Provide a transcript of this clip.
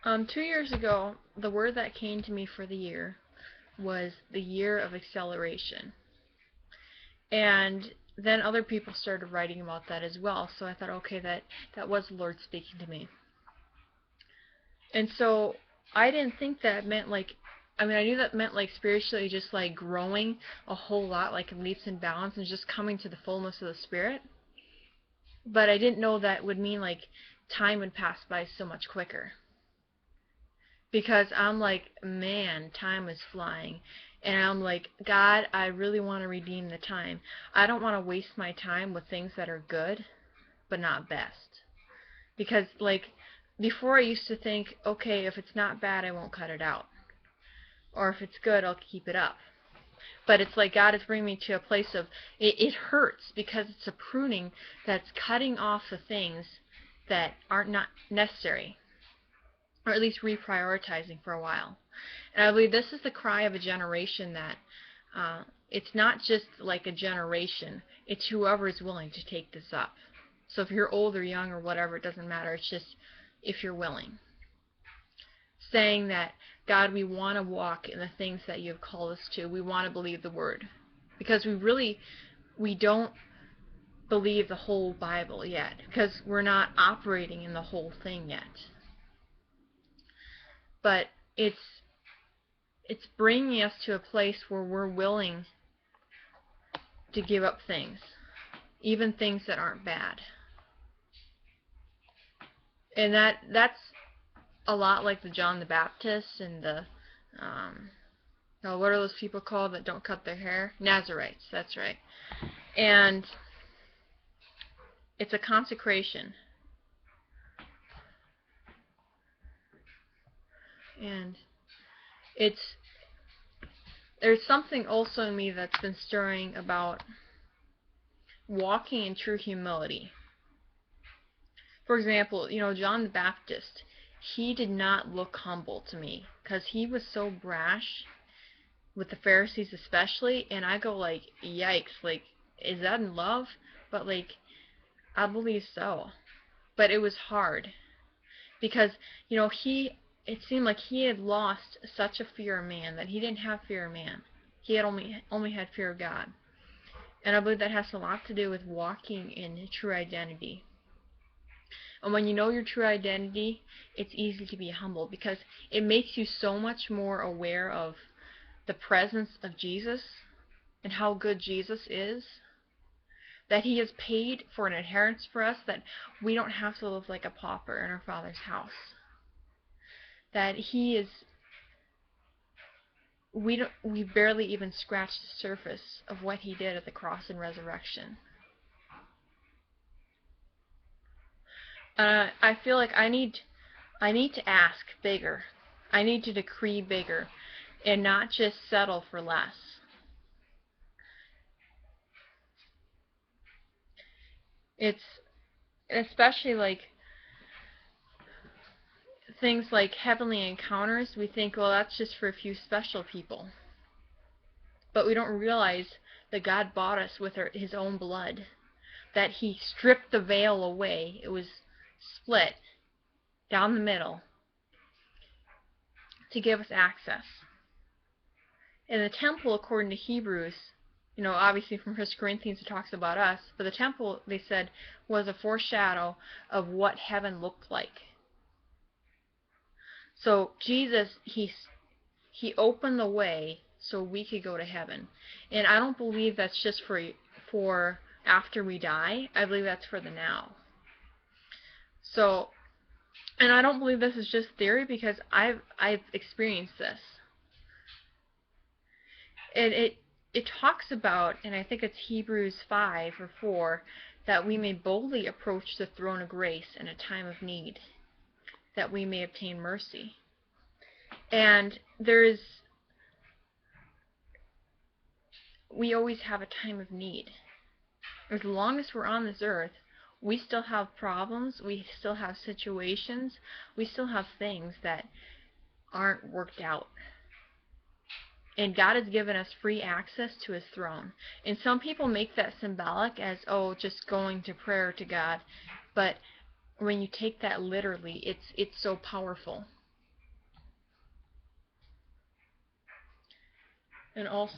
2 years ago, the word that came to me for the year was the year of acceleration. And then other people started writing about that as well. So I thought, okay, that was the Lord speaking to me. And so I didn't think that meant like, I mean, I knew that meant like spiritually just like growing a whole lot, like in leaps and bounds, and just coming to the fullness of the Spirit. But I didn't know that would mean like time would pass by so much quicker. Because I'm like, man, time is flying. And I'm like, God, I really want to redeem the time. I don't want to waste my time with things that are good, but not best. Because, like, before I used to think, okay, if it's not bad, I won't cut it out. Or if it's good, I'll keep it up. But it's like God is bringing me to a place of, it hurts because it's a pruning that's cutting off the things that aren't not necessary, or at least reprioritizing for a while. And I believe this is the cry of a generation that it's not just like a generation, it's whoever is willing to take this up. So if you're old or young or whatever, it doesn't matter. It's just if you're willing. Saying that, God, we want to walk in the things that you have called us to. We want to believe the Word. Because we don't believe the whole Bible yet. Because we're not operating in the whole thing yet. But it's bringing us to a place where we're willing to give up things, even things that aren't bad. And that's a lot like the John the Baptist and the what are those people called that don't cut their hair? Nazarites, that's right. And it's a consecration. And there's something also in me that's been stirring about walking in true humility. For example, John the Baptist, he did not look humble to me because he was so brash with the Pharisees especially, and I go like, yikes, like, is that in love? But like, I believe so. But it was hard because, it seemed like he had lost such a fear of man that he didn't have fear of man. He had only had fear of God. And I believe that has a lot to do with walking in true identity. And when you know your true identity, it's easy to be humble because it makes you so much more aware of the presence of Jesus and how good Jesus is, that he has paid for an inheritance for us, that we don't have to live like a pauper in our Father's house. That we barely even scratched the surface of what he did at the cross and resurrection. I feel like I need to ask bigger. I need to decree bigger and not just settle for less. It's especially like things like heavenly encounters, we think, well, that's just for a few special people. But we don't realize that God bought us with his own blood, that he stripped the veil away. It was split down the middle to give us access. And the temple, according to Hebrews, obviously from 1 Corinthians it talks about us, but the temple, they said, was a foreshadow of what heaven looked like. So Jesus, he opened the way so we could go to heaven. And I don't believe that's just for after we die. I believe that's for the now. So, and I don't believe this is just theory because I've experienced this. And it talks about, and I think it's Hebrews 5 or 4, that we may boldly approach the throne of grace in a time of need, that we may obtain mercy. And we always have a time of need. As long as we're on this earth, we still have problems, we still have situations, we still have things that aren't worked out. And God has given us free access to his throne. And some people make that symbolic as, just going to prayer to God. But when you take that literally, it's so powerful. And also,